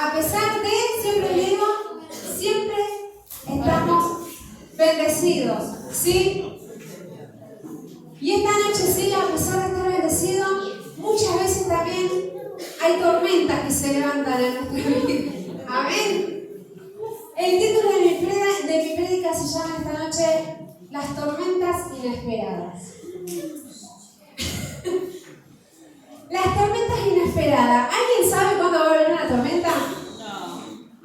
A pesar de, siempre digo, siempre estamos bendecidos, ¿sí? Y esta noche, sí, a pesar de estar bendecidos, muchas veces también hay tormentas que se levantan en nuestra vida. Amén. El título de mi prédica se llama esta noche Las tormentas inesperadas. Las tormentas inesperadas. ¿Alguien sabe cuándo va a venir una tormenta? No.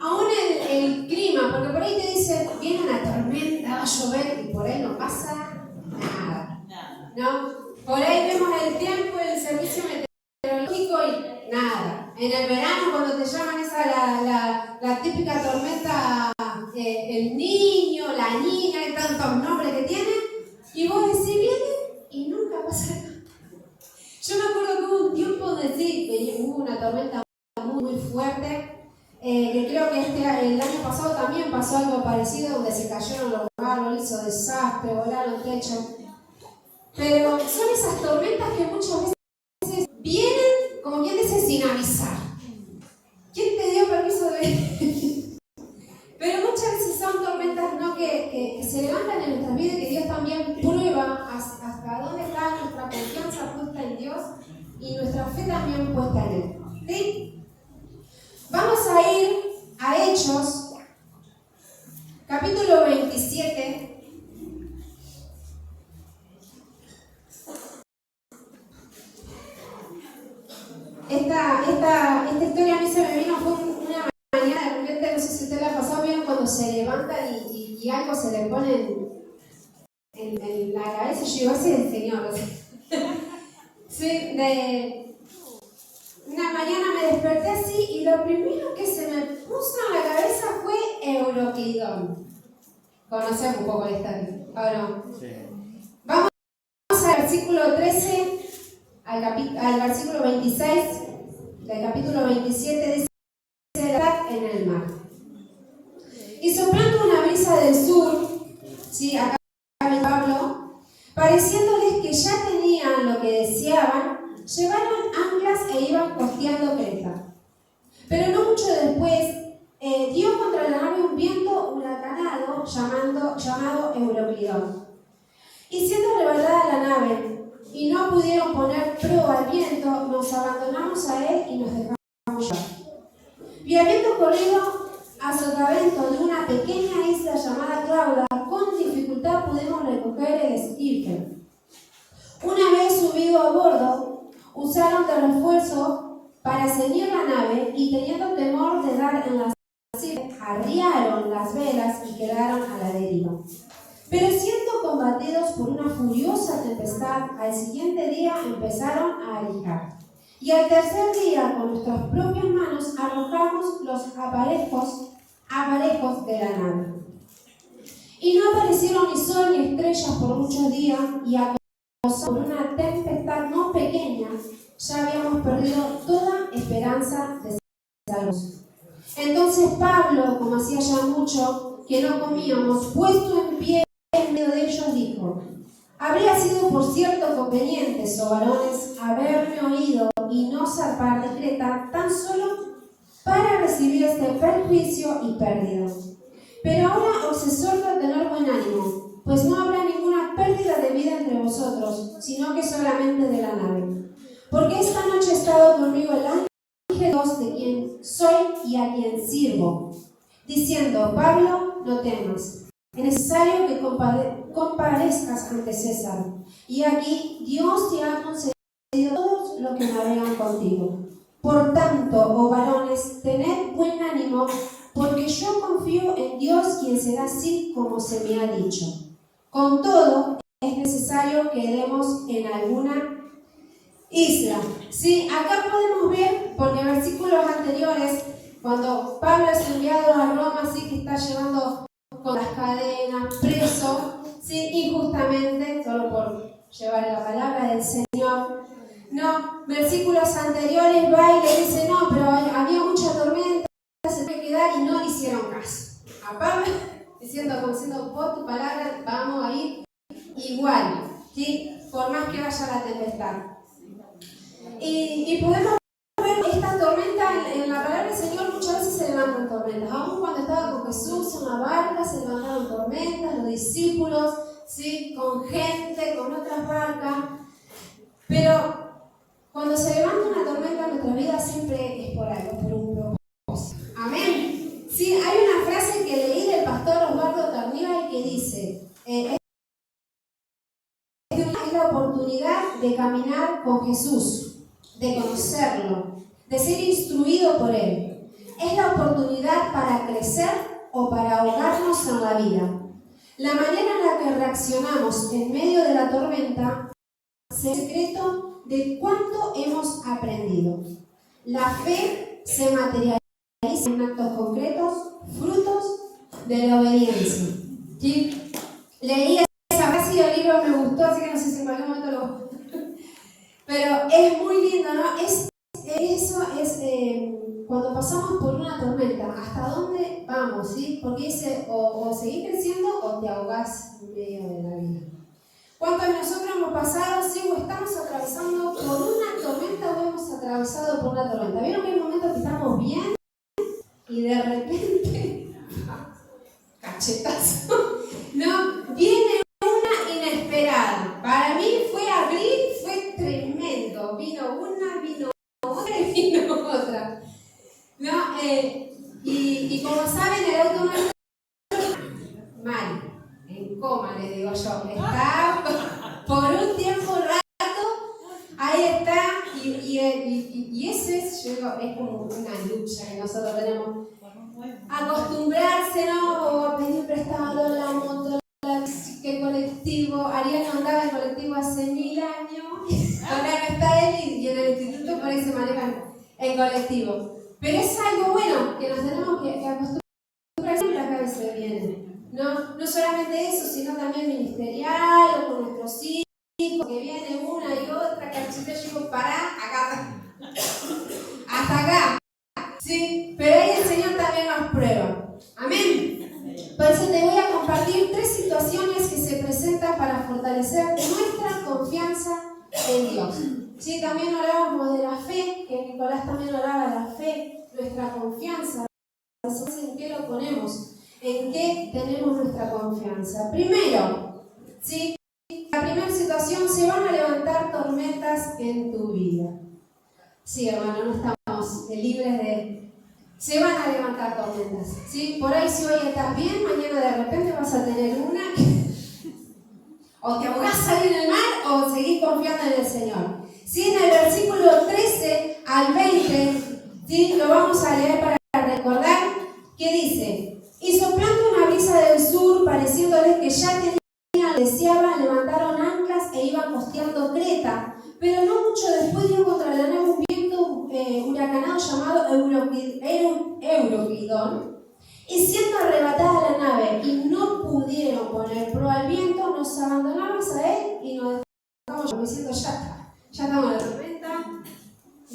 Aún el clima, porque por ahí te dicen, viene una tormenta, va a llover y por ahí no pasa nada. ¿No? Por ahí vemos el tiempo del servicio meteorológico y nada. En el verano, cuando te llaman la típica tormenta, el niño, la niña, y tantos nombres que tiene, y vos decís, viene y nunca pasa nada. Yo me acuerdo que hubo un tiempo donde sí, hubo una tormenta muy fuerte, que creo que el año pasado también pasó algo parecido, donde se cayeron los árboles, hizo desastre, volaron el techo. Pero son esas tormentas que muchas veces vienen, como quien dice, sin avisar. ¿Quién te dio permiso de venir? Pero muchas veces son tormentas, ¿no?, que se levantan en nuestras vidas y que Dios también prueba hasta dónde está nuestra confianza puesta en Dios y nuestra fe también puesta en Él. ¿Sí? Vamos a ir a Hechos, capítulo 27. Esta historia a mí se me vino, fue una mañana de repente, no sé si usted la ha pasado bien, cuando se levantan y algo se le pone en la cabeza. Yo digo, ese es el Señor. Sí, una mañana me desperté así y lo primero que se me puso en la cabeza fue Euroclidón. Conocemos un poco de esta vida, ¿o no? Sí. Vamos al versículo 13 al versículo 26 del capítulo 27, dice: en el mar. Y soplando una brisa del sur, ¿sí?, acá en Pablo, pareciéndoles que ya tenían lo que deseaban, llevaron anclas e iban costeando Creta. Pero no mucho después, dio contra la nave un viento huracanado llamado Euroclidón. Y siendo arrebatada la nave, y no pudieron poner proa al viento, nos abandonamos a él y nos dejamos llevar. Y habiendo corrido a sotavento de una pequeña isla llamada Clauda, con dificultad pudimos recoger el esquife. Una vez subido a bordo, usaron de refuerzo para ceñir la nave y, teniendo temor de dar en las islas, arriaron las velas y quedaron a la deriva. Pero siendo combatidos por una furiosa tempestad, al siguiente día empezaron a alijar. Y al tercer día, con nuestras propias manos, arrojamos los aparejos de la nave. Y no aparecieron ni sol ni estrellas por muchos días, y acosados por una tempestad no pequeña, ya habíamos perdido toda esperanza de salvarnos. Entonces Pablo, como hacía ya mucho que no comíamos, puesto en pie en medio de ellos, dijo: habría sido por cierto conveniente, oh varones, haberme oído y no zarpar de Creta, tan solo para recibir este perjuicio y pérdida. Pero ahora os exhorto a tener buen ánimo, pues no habrá ninguna pérdida de vida entre vosotros, sino que solamente de la nave. Porque esta noche ha estado conmigo el ángel de Dios, de quien soy y a quien sirvo, diciendo: Pablo, no temas. Es necesario que comparezcas ante César. Y aquí Dios te ha concedido todos los que navegan contigo. Por tanto, oh varones, tened buen ánimo, porque yo confío en Dios, quien será así como se me ha dicho. Con todo, es necesario que quedemos en alguna isla. Sí, acá podemos ver, porque en versículos anteriores, cuando Pablo es enviado a Roma, sí, que está llevando con las cadenas, preso, sí, injustamente, solo por llevar la palabra del Señor. No, versículos anteriores va y le dice: no, pero había mucha tormenta, se tiene que quedar, y no le hicieron caso. A Pablo, diciendo por tu palabra, vamos a ir igual, ¿sí?, por más que vaya la tempestad. Y podemos ver esta tormenta en la palabra del Señor muchas veces discípulos, ¿sí? Con gente, con otras barcas. Pero cuando se levanta una tormenta en nuestra vida siempre es por algo, por un propósito. Amén. Sí, hay una frase que leí del pastor Osvaldo Carníbal que dice, es la oportunidad de caminar con Jesús, de conocerlo, de ser instruido por Él. Es la oportunidad para crecer o para ahogarnos en la vida. La manera en la que reaccionamos en medio de la tormenta es el secreto de cuánto hemos aprendido. La fe se materializa en actos concretos, frutos de la obediencia. ¿Sí? Leí esa frase y el libro me gustó, así que no sé si en algún momento lo... Pero es muy lindo, ¿no? Eso es cuando pasamos por una tormenta, ¿hasta dónde vamos? ¿Sí? Porque dice, o seguís creciendo o te ahogás en medio de la vida. ¿Cuántos de nosotros hemos pasado, sí, o estamos atravesando por una tormenta o hemos atravesado por una tormenta? ¿Vieron que hay momentos que estamos bien y de repente, cachetazo, no, viene una inesperada? Para mí fue abril, fue tremendo. Vino una, vino otra y vino otra. ¿No? Y como saben, el auto mal, en coma, le digo yo. Está por un tiempo rato, ahí está, y ese es, yo digo, es como una lucha que nosotros tenemos. Acostumbrarse, ¿no? O a pedir prestado la moto, que colectivo. Ariel no andaba en colectivo hace 1000 años, ahora no está él y en el instituto por ahí se manejan en colectivo. Pero es algo bueno que nos tenemos que acostumbrar a que a veces viene. No solamente eso, sino también ministerial o con nuestros hijos, que viene una y otra, que yo digo, pará, acá, hasta acá. Sí, pero ahí el Señor también nos prueba. Amén. Por eso te voy a compartir 3 situaciones que se presentan para fortalecer nuestra confianza en Dios. Sí, también hablábamos de la fe, que Nicolás también hablaba de la fe, nuestra confianza. ¿En qué lo ponemos? ¿En qué tenemos nuestra confianza? Primero, ¿sí? La primera situación, se van a levantar tormentas en tu vida. Sí, hermano, no estamos libres de... Se van a levantar tormentas, ¿sí? Por ahí si hoy estás bien, mañana de repente vas a tener una... O te ahogás ahí en el mar o seguís confiando en el Señor. Sí, en el versículo 13 al 20, ¿sí? Lo vamos a leer para recordar, que dice: y soplando una brisa del sur, pareciéndoles que ya deseaban, levantaron anclas e iban costeando Creta. Pero no mucho después dio contra la nave un viento huracanado llamado Euroclidón, y siendo arrebatada la nave y no pudieron poner proa al viento, nos abandonamos a él y nos dejamos diciendo, ya estamos en la tormenta,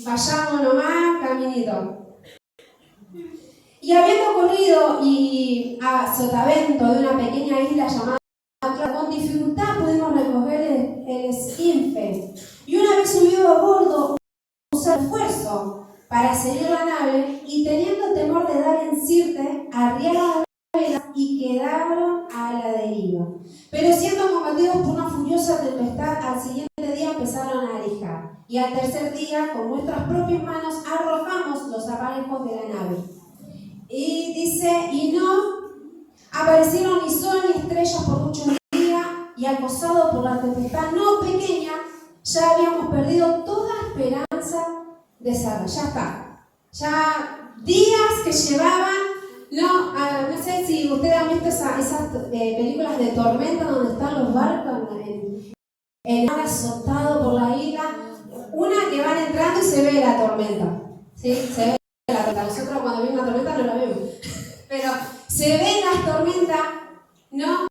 vayamos nomás, caminito. Y habiendo corrido a sotavento de una pequeña isla llamada Atla, con dificultad pudimos recoger el esquife. Y una vez subido a bordo, usar esfuerzo para seguir la nave, y teniendo temor de dar en Sirte, arriaron las velas y quedaron a la deriva. Pero siendo combatidos por una furiosa tempestad, al siguiente día empezaron a alijar. Y al tercer día, con nuestras propias manos, arrojamos los aparejos de la nave. Y dice, y no aparecieron ni sol ni estrellas por muchos días, y acosados por la tempestad no pequeña, ya habíamos perdido toda esperanza de salvar. Ya está. Ya días que llevaban, no sé si ustedes han visto esas películas de tormenta donde están los barcos en mar azotado por la isla. Una que van entrando y se ve la tormenta. ¿Sí? Se ve la tormenta. Nosotros cuando viene una tormenta no la vemos. Pero se ven las tormentas, ¿no?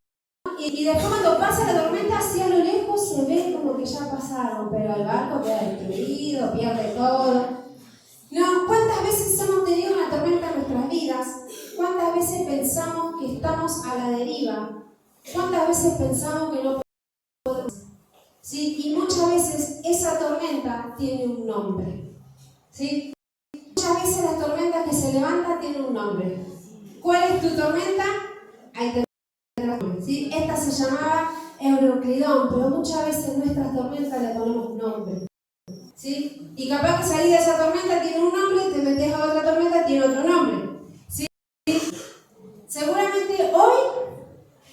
Y después cuando pasa la tormenta, hacia lo lejos se ve como que ya pasaron, pero el barco queda destruido, pierde todo. No, ¿cuántas veces hemos tenido una tormenta en nuestras vidas? ¿Cuántas veces pensamos que estamos a la deriva? ¿Cuántas veces pensamos que no podemos? ¿Sí? Y muchas veces esa tormenta tiene un nombre. ¿Sí? Muchas veces las tormentas que se levantan tienen un nombre. ¿Cuál es tu tormenta? Ahí te... ¿Sí? Esta se llamaba Euroclidón, pero muchas veces nuestras tormentas le ponemos nombre. ¿Sí? Y capaz que salir de esa tormenta tiene un nombre, te metes a otra tormenta, tiene otro nombre. ¿Sí? Seguramente hoy,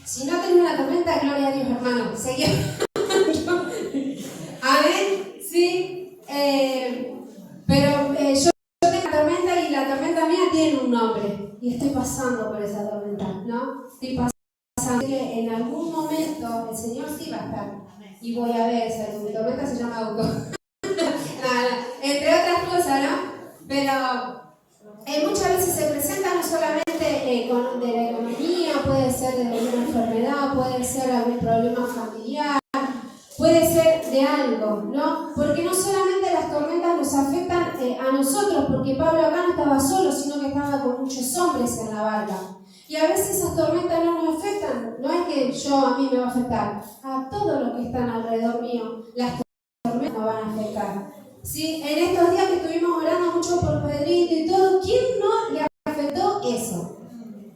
si no tenés una tormenta, gloria a Dios, hermano. Seguimos. Amén. Sí. Pero yo tengo una tormenta y la tormenta mía tiene un nombre. Y estoy pasando por esa tormenta, ¿no? Estoy pasando. Que en algún momento el Señor sí va a estar. Y voy a ver, mi tormenta se llama auto. Entre otras cosas, ¿no? Pero muchas veces se presenta no solamente de la economía, puede ser de alguna enfermedad, puede ser algún problema familiar, puede ser de algo, ¿no? Porque no solamente las tormentas nos afectan a nosotros, porque Pablo acá no estaba solo, sino que estaba con muchos hombres en la barca. Y a veces esas tormentas no nos afectan, no es que a mí me va a afectar, a todos los que están alrededor mío, las tormentas nos van a afectar. Sí, en estos días que estuvimos orando mucho por Pedrito y todo, ¿quién no le afectó eso?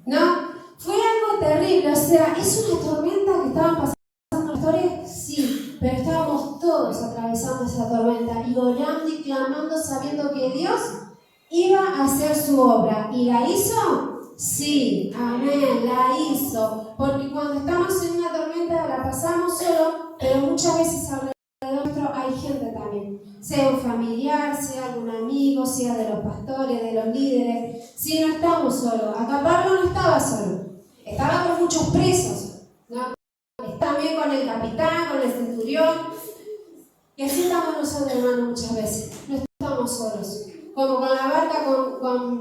¿No? Fue algo terrible, o sea, es una tormenta que estaban pasando la historia, sí, pero estábamos todos atravesando esa tormenta y orando y clamando sabiendo que Dios iba a hacer su obra. ¿Y la hizo? Sí, amén, la hizo. Porque cuando estamos en una tormenta la pasamos solo, pero muchas veces alrededor nuestro hay gente también. Sea un familiar, sea algún amigo, sea de los pastores, de los líderes. Sí, no estamos solos. Acá Pablo no estaba solo. Estaba con muchos presos, ¿no? También con el capitán, con el centurión. Y así estamos nosotros, hermanos, muchas veces. No estamos solos. Como con la barca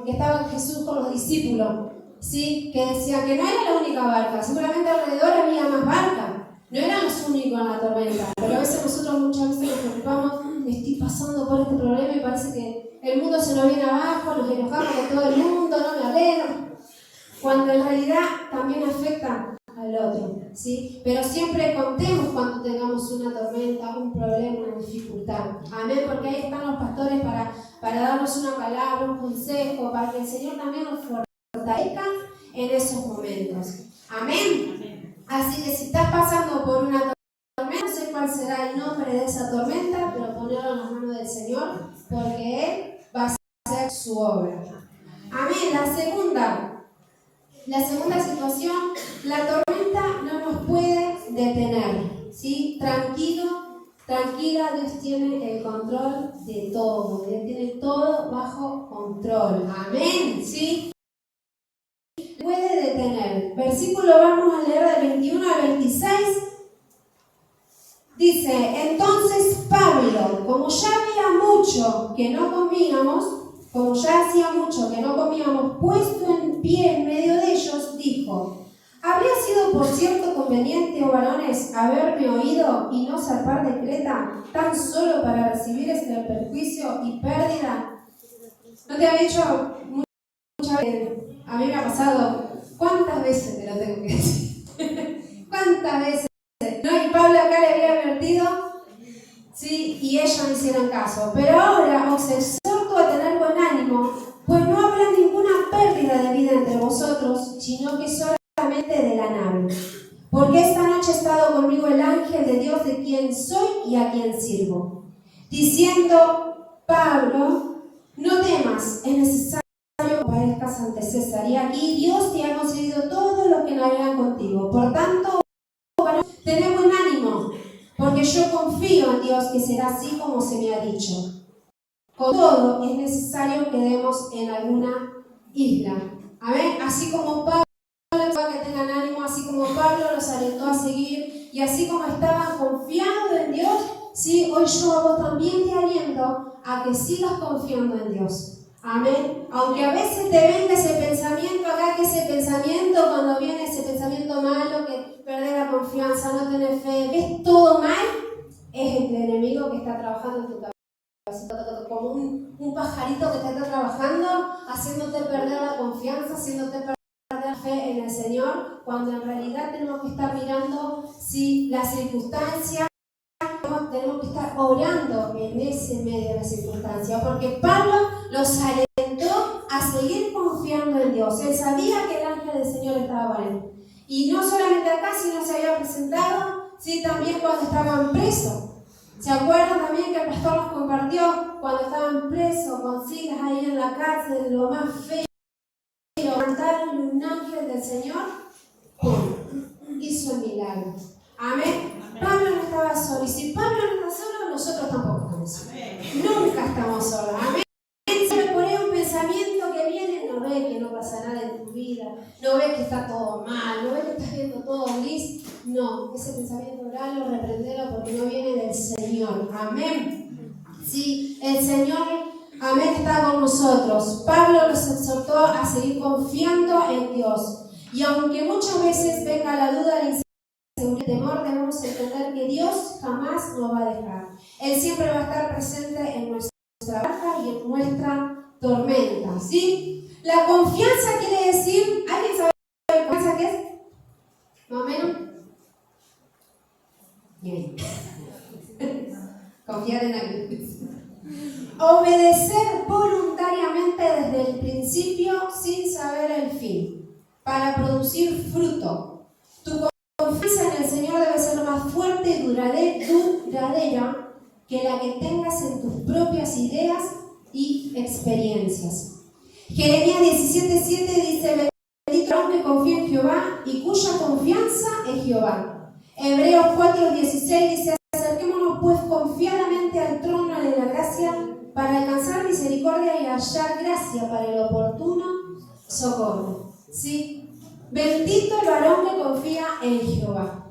que estaba Jesús con los discípulos, ¿sí? Que decía que no era la única barca. Seguramente alrededor había más barcas. No eran los únicos en la tormenta. Pero a veces nosotros muchas veces nos preocupamos, estoy pasando por este problema y parece que el mundo se nos viene abajo, nos enojamos con todo el mundo, no me alegro. Cuando en realidad también afecta al otro, ¿sí? Pero siempre contemos cuando tengamos una tormenta, un problema, una dificultad. Amén, porque ahí están los pastores para darnos una palabra, un consejo, para que el Señor también nos fortalezca en esos momentos. Amén. Así que si estás pasando por una tormenta, no sé cuál será el nombre de esa tormenta, pero ponelo en las manos del Señor, porque Él va a hacer su obra. Amén. La segunda situación, la tormenta no nos puede detener, ¿sí? Tranquila, Dios tiene el control de todo, Dios tiene todo bajo control, amén, ¿sí? Puede detener. Versículo vamos a leer del 21 al 26. Dice, entonces Pablo, como ya hacía mucho que no comíamos, puesto en pie en medio de ellos, dijo, ¿habría sido por cierto conveniente, oh varones, haberme oído y no zarpar de Creta, tan solo para recibir este perjuicio y pérdida? ¿No te había dicho muchas veces? A mí me ha pasado, ¿cuántas veces te lo tengo que decir? ¿Cuántas veces? ¿No? Y Pablo acá le había advertido, ¿sí? Y ellos no hicieron caso. Pero ahora os exhorto a tener buen ánimo, pues no habrá ninguna pérdida de vida entre vosotros, sino que solamente de la nave. Porque esta noche ha estado conmigo el ángel de Dios, de quien soy y a quien sirvo. Diciendo, Pablo, no temas, es necesario que parezcas ante César, y aquí Dios te ha concedido todo lo que navegan contigo. Por tanto, tened buen ánimo, porque yo confío en Dios que será así como se me ha dicho. Con todo, es necesario que demos en alguna isla. Amén. Así como Pablo, que tengan ánimo, así como Pablo los alentó a seguir, y así como estaban confiando en Dios, sí, hoy yo a vos también te aliento a que sigas confiando en Dios. Amén. Aunque a veces te venga ese pensamiento acá, que ese pensamiento, cuando viene ese pensamiento malo, que perder la confianza, no tener fe, ves todo mal, es el enemigo que está trabajando en tu cabeza. Como un pajarito que te está trabajando, haciéndote perder la confianza, haciéndote perder la fe en el Señor, cuando en realidad tenemos que estar mirando si las circunstancias, tenemos que estar orando en ese medio de la circunstancia, porque Pablo los alentó a seguir confiando en Dios. Él sabía que el ángel del Señor estaba con él. Y no solamente acá, sino se había presentado, ¿sí? También cuando estaban presos. ¿Se acuerdan también que el pastor nos compartió cuando estaban presos, con Silas ahí en la cárcel, lo más feo? Levantaron un ángel del Señor, ¡pum! Hizo el milagro. Amén. Pablo no estaba solo. Y si Pablo no está solo, nosotros tampoco estamos solos. Nunca estamos solos. Amén. Siempre por ahí un pensamiento que viene, no ves que no pasa nada en tu vida, no ves que está todo mal, no ves que estás viendo todo gris. No, ese pensamiento oralo, reprendelo porque no viene del Señor. Amén. Sí, el Señor, amén, está con nosotros. Pablo nos exhortó a seguir confiando en Dios. Y aunque muchas veces venga la duda, la inseguridad, el temor, debemos entender que Dios jamás nos va a dejar. Él siempre va a estar presente en nuestra baja y en nuestra tormenta, ¿sí? La confianza quiere decir, ¿alguien sabe la confianza qué es? ¿Más o menos? Bien. Confiar en alguien. Obedecer voluntariamente desde el principio sin saber el fin, para producir fruto. Tu confianza en el Señor debe ser más fuerte y duradera que la que tengas en tus propias ideas y experiencias. Jeremías 17:7 dice: bendito el que confía en Jehová y cuya confianza es Jehová. Hebreos 4:16 dice: acerquémonos pues confiadamente al trono de la gracia para alcanzar misericordia y hallar gracia para el oportuno socorro. ¿Sí? Bendito el varón que confía en Jehová.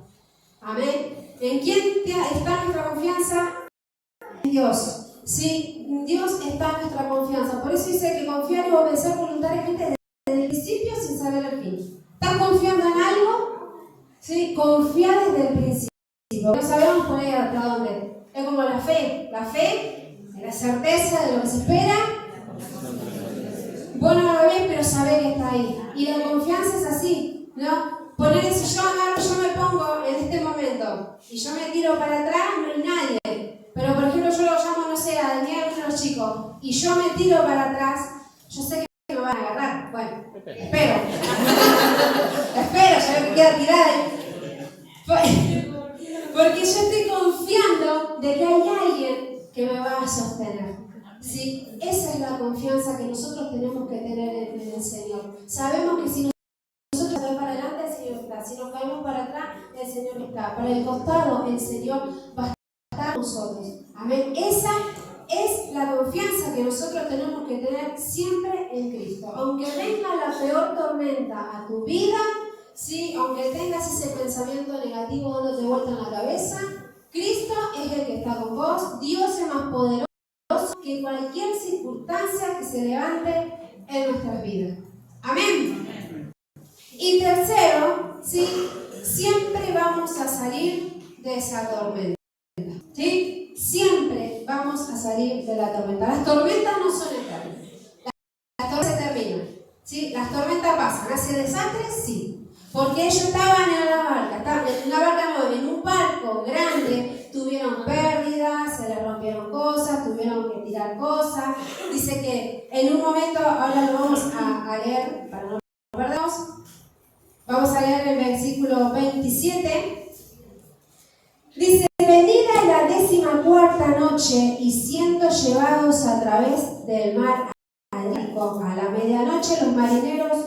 Amén. ¿En quién está nuestra confianza? En Dios. Sí, en Dios está nuestra confianza. Por eso dice que confiar y obedecer voluntariamente desde el principio sin saber el fin. ¿Estás confiando en algo? Sí, confía desde el principio. No sabemos por ahí hasta dónde. Es como la fe. La fe es la certeza de lo que se espera. Vos no lo ves, pero sabés que está ahí. Y la confianza es así, ¿no? Poner si yo agarro, yo me pongo en este momento y yo me tiro para atrás, no hay nadie. Pero por ejemplo, yo lo llamo, no sé, a Daniel, uno de los chicos, y yo me tiro para atrás, yo sé que me van a agarrar. Bueno, espero. Espero, ya veo que queda tirada ahí. Porque yo estoy confiando de que hay alguien que me va a sostener. ¿Sí? Esa es la confianza que nosotros tenemos que tener en el Señor. Sabemos que si nosotros vamos para adelante, el Señor está. Si nos caemos para atrás, el Señor está. Para el costado, el Señor va a estar con nosotros. Amén. Esa es la confianza que nosotros tenemos que tener siempre en Cristo. Aunque venga la peor tormenta a tu vida, ¿sí? Aunque tengas ese pensamiento negativo dándote vuelta en la cabeza, Cristo es el que está con vos. Dios es más poderoso que cualquier circunstancia que se levante en nuestras vidas. Amén. Y tercero, ¿sí? Siempre vamos a salir de esa tormenta. ¿Sí? Siempre vamos a salir de la tormenta. Las tormentas no son eternas. Las tormentas se terminan. ¿Sí? Las tormentas pasan. ¿Hace desastres? Sí. Porque ellos estaban en la barca. En una barca no, en un barco grande. Tuvieron pérdidas, se les rompieron cosas, tuvieron que tirar cosas. Dice que en un momento, ahora lo vamos a leer para no perdernos. Vamos a leer el versículo 27. Dice: venida la 14ª noche y siendo llevados a través del mar Adriático a la medianoche, los marineros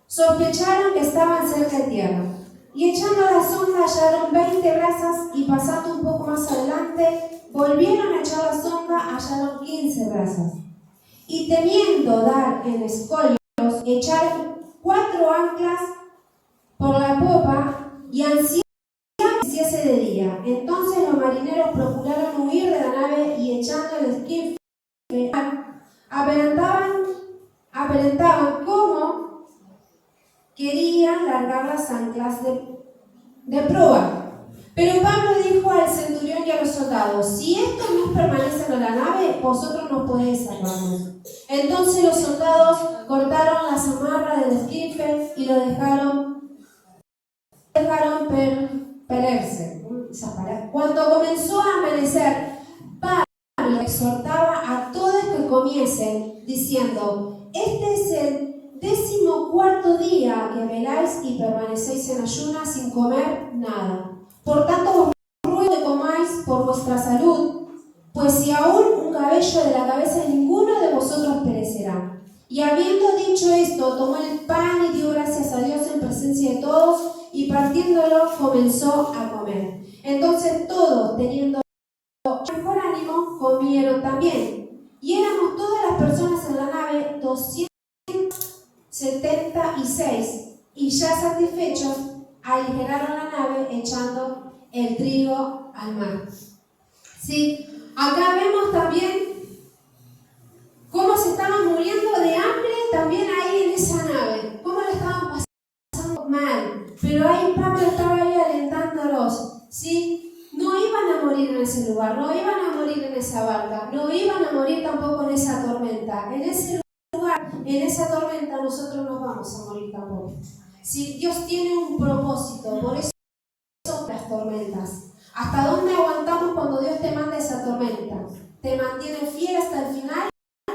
sospecharon que estaban cerca de tierra. Y echando la sonda hallaron 20 brazas y pasando un poco más adelante, volvieron a echar la sonda, hallaron 15 brazas. Y temiendo dar en escollos, echaron 4 anclas por la popa y ansían que se hiciese de día. Entonces los marineros procuraron huir de la nave y echando el esquife aparentaban como querían largar las anclas de proa. Pero Pablo dijo al centurión y a los soldados: si estos no permanecen en la nave, vosotros no podéis salvarnos. Entonces los soldados cortaron las amarras del esquife y lo dejaron perderse. Cuando comenzó a amanecer, Pablo exhortaba a todos que comiesen, diciendo: este es el 14º día que veláis y permanecéis en ayuna sin comer nada. Por tanto, os ruego que comáis por vuestra salud, pues si aún un cabello de la cabeza de ninguno de vosotros perecerá. Y habiendo dicho esto, tomó el pan y dio gracias a Dios en presencia de todos, y partiéndolo comenzó a comer. Entonces todos, teniendo mejor ánimo, comieron también. Y éramos todas las personas en la nave 276, y ya satisfechos, aligeraron la nave echando el trigo al mar. ¿Sí? Acá vemos también cómo se estaban muriendo de hambre también ahí en esa nave, cómo lo estaban pasando mal, pero ahí Pablo estaba ahí alentándolos, ¿sí? No iban a morir en ese lugar, no iban a morir en esa barca, no iban a morir tampoco en esa tormenta. En ese lugar, en esa tormenta, nosotros no vamos a morir tampoco. ¿Sí? Dios tiene un propósito, por eso las tormentas. ¿Hasta dónde aguantamos cuando Dios te manda esa tormenta? ¿Te mantiene fiel hasta el final?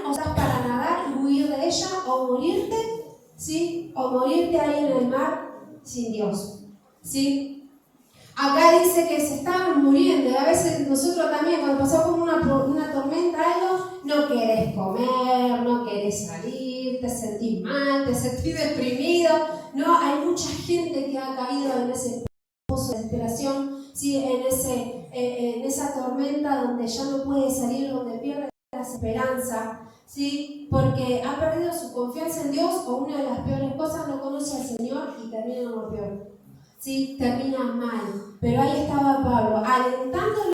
¿O estás para nadar y huir de ella? ¿O morirte? ¿Sí? ¿O morirte ahí en el mar sin Dios? ¿Sí? Acá dice que se estaban muriendo. Y a veces nosotros también, cuando pasamos por una tormenta, algo, no querés comer, no querés salir, te sentís mal, te sentís deprimido. No, hay mucha gente que ha caído en ese pozo de desesperación, ¿sí? en esa tormenta donde ya no puede salir, donde pierde la esperanza, ¿sí? Porque ha perdido su confianza en Dios, o una de las peores cosas, no conoce al Señor y termina en lo peor, ¿sí? Termina mal. Pero ahí estaba Pablo, alentándolos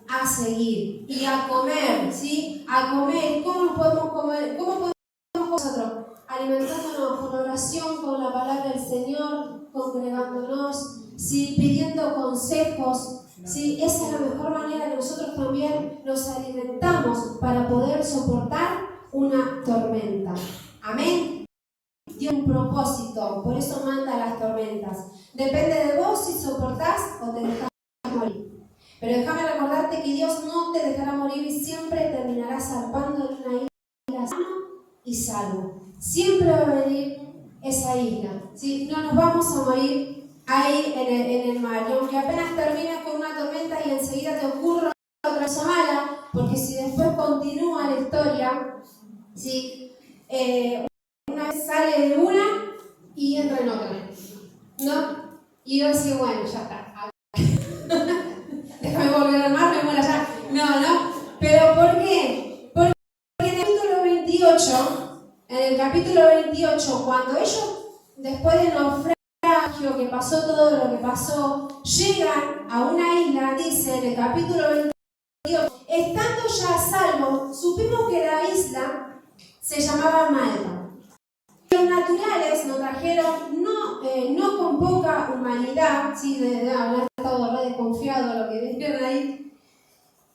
a seguir y a comer, ¿sí? A comer. ¿Cómo podemos comer? ¿Cómo podemos nosotros? Alimentándonos con oración, con la palabra del Señor, congregándonos, ¿sí? Pidiendo consejos, ¿sí? Esa es la mejor manera que nosotros también nos alimentamos para poder soportar una tormenta. Amén. Dio un propósito, por eso manda las tormentas. Depende de vos si soportás o te dejás morir. Pero déjame recordarte que Dios no te dejará morir y siempre terminarás zarpando en una isla sano y salvo. Siempre va a venir esa isla, ¿sí? No nos vamos a morir ahí en el mar. Y aunque apenas termines con una tormenta y enseguida te ocurra otra cosa mala, porque si después continúa la historia, ¿sí? Una vez sale de una y entra en otra, ¿no? Y yo decía, bueno, ya está. Déjame volver al mar, me muero allá. No. ¿Pero por qué? Porque en el capítulo 28, cuando ellos, después del naufragio, que pasó todo lo que pasó, llegan a una isla, dice en el capítulo 28, estando ya a salvo, supimos que la isla se llamaba Malta. Los naturales nos trajeron, no con poca humanidad, ¿sí? de haber estado re desconfiado de lo que vieron ahí.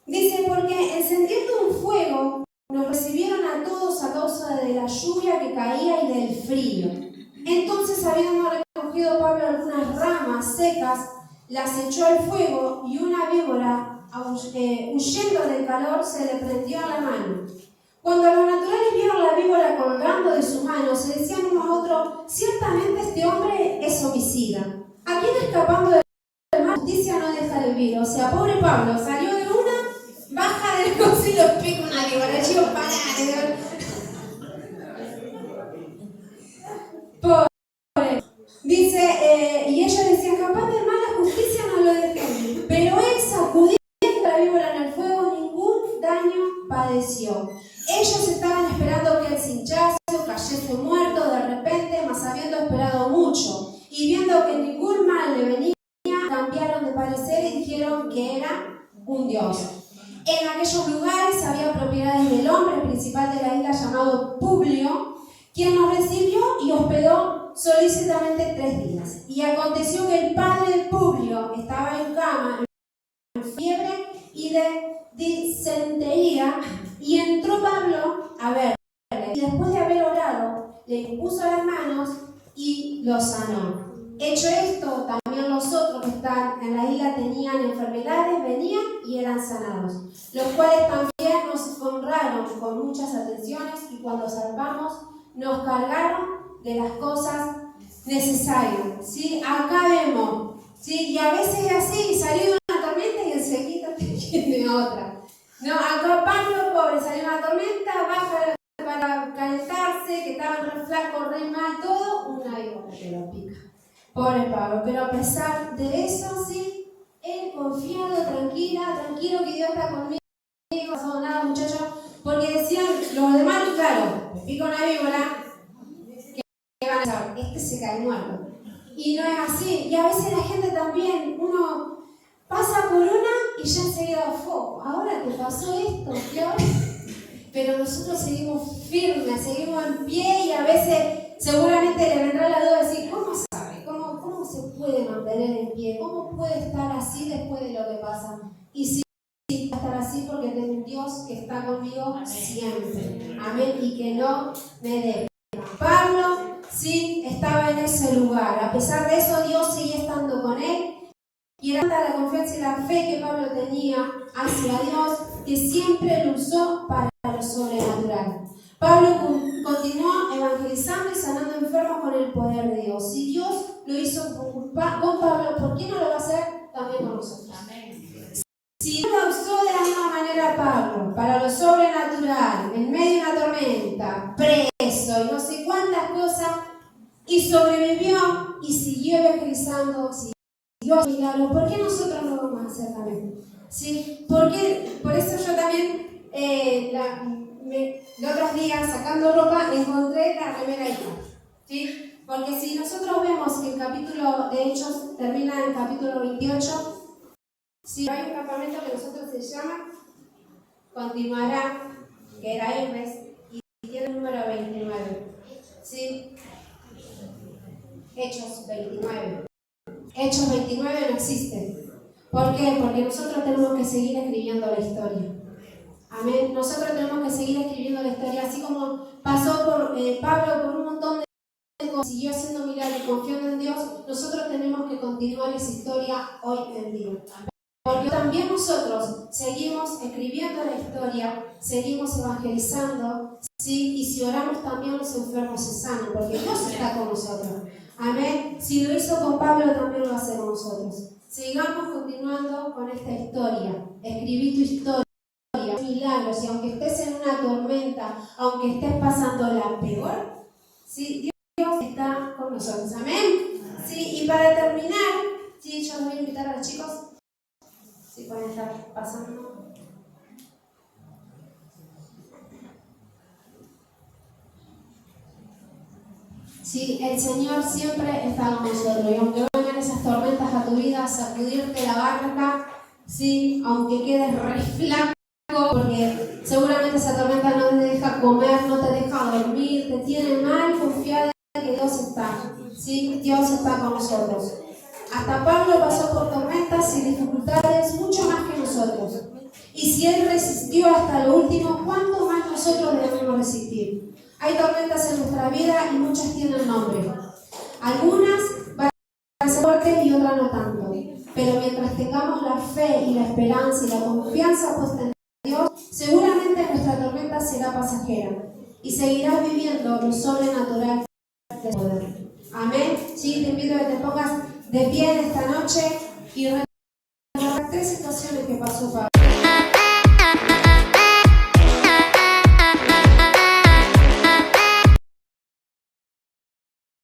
Dice, porque encendiendo un fuego, nos recibieron a todos a causa de la lluvia que caía y del frío. Entonces, habiendo recogido Pablo algunas ramas secas, las echó al fuego, y una víbora, huyendo del calor, se le prendió a la mano. Cuando los naturales vieron la víbora colgando de su mano, se decían unos a otros, ciertamente este hombre es homicida. ¿A quién escapando del mar justicia no deja de vivir? O sea, pobre Pablo, salió de una, baja del coche y lo pica una víbora. El chico, pará. Pobre. Dice, y ellos decían, capaz del mar la justicia no lo deja vivir. Pero él, sacudiendo la víbora en el fuego, ningún daño padeció. Ellos estaban esperando que él se hinchase o cayese muerto de repente, mas habiendo esperado mucho y viendo que ningún mal le venía, cambiaron de parecer y dijeron que era un dios. En aquellos lugares había propiedades del hombre principal de la isla llamado Publio, quien nos recibió y hospedó solícitamente 3 días. Y aconteció que el padre de Publio estaba en cama, en fiebre y de disentería, y entró Pablo a verle, y después de haber orado, le impuso las manos y lo sanó. Hecho esto, también los otros que están en la isla tenían enfermedades, venían y eran sanados, los cuales también nos honraron con muchas atenciones, y cuando zarpamos nos cargaron de las cosas necesario, ¿sí? Acá vemos, ¿sí? Y a veces es así, salió de una tormenta y enseguida te viene otra. No, acá Pablo, pobre, salió de una tormenta, baja para calentarse, que estaban re flacos, re mal, todo, una víbora que lo pica. Pobre Pablo, pero a pesar de eso, sí, él confiado, tranquilo que Dios está conmigo, no pasó nada, muchachos, porque decían los demás, claro, pica una víbora, que van a pensar, este se cae muerto. Y no es así, y a veces la gente también, uno pasa por una y ya enseguida foco. Ahora te pasó esto, ¿qué ahora? Pero nosotros seguimos firmes, seguimos en pie y a veces seguramente le vendrá la duda de decir, ¿cómo sabe? ¿Cómo se puede mantener en pie? ¿Cómo puede estar así después de lo que pasa? Y sí, va a estar así porque tengo un Dios que está conmigo siempre. Amén. Y que no me deja. Pablo sí estaba en ese lugar. A pesar de eso, Dios seguía estando con él. Y era tanta la confianza y la fe que Pablo tenía hacia Dios que siempre lo usó para lo sobrenatural. Pablo continuó evangelizando y sanando enfermos con el poder de Dios. Si Dios lo hizo con Pablo, ¿por qué no lo va a hacer también con nosotros? Si Dios lo usó de la misma manera a Pablo para lo sobrenatural, en medio de una tormenta, preso y no sé cuántas cosas, y sobrevivió y siguió evangelizando, Dios milagro, ¿por qué nosotros no vamos a hacer también? ¿Sí? Porque, por eso yo también, los otros días, sacando ropa, encontré la remera hija. ¿Sí? Porque si nosotros vemos que el capítulo de Hechos termina en el capítulo 28, ¿sí? Hay un campamento que nosotros se llama Continuará, que era Hermes, y tiene el número 29. ¿Sí? Hechos 29. Hechos 29 no existe. ¿Por qué? Porque nosotros tenemos que seguir escribiendo la historia. Amén. Nosotros tenemos que seguir escribiendo la historia. Así como pasó por Pablo por un montón de cosas, siguió haciendo milagros y confiando en Dios, nosotros tenemos que continuar esa historia hoy en día. Porque también nosotros seguimos escribiendo la historia, seguimos evangelizando, ¿sí? Y si oramos también los enfermos se sanan, porque Dios está con nosotros. Amén. Si lo hizo con Pablo, también lo hace con nosotros. Sigamos continuando con esta historia. Escribí tu historia, milagros, y aunque estés en una tormenta, aunque estés pasando la peor, ¿sí? Dios está con nosotros. Amén. ¿Sí? Y para terminar, ¿sí? Yo les voy a invitar a los chicos, si pueden estar pasando. Sí, el Señor siempre está con nosotros. Y aunque vengan esas tormentas a tu vida, sacudirte la barca, sí, aunque quedes re flaco, porque seguramente esa tormenta no te deja comer, no te deja dormir, te tiene mal, confiada en que Dios está. Sí, Dios está con nosotros. Hasta Pablo pasó por tormentas y dificultades mucho más que nosotros. Y si Él resistió hasta lo último, ¿cuánto más nosotros debemos resistir? Hay tormentas en nuestra vida y muchas tienen nombre. Algunas van a ser fuertes y otras no tanto. Pero mientras tengamos la fe y la esperanza y la confianza puesta en Dios, seguramente nuestra tormenta será pasajera y seguirás viviendo lo sobrenatural de poder. Amén. Sí, te pido que te pongas de pie en esta noche y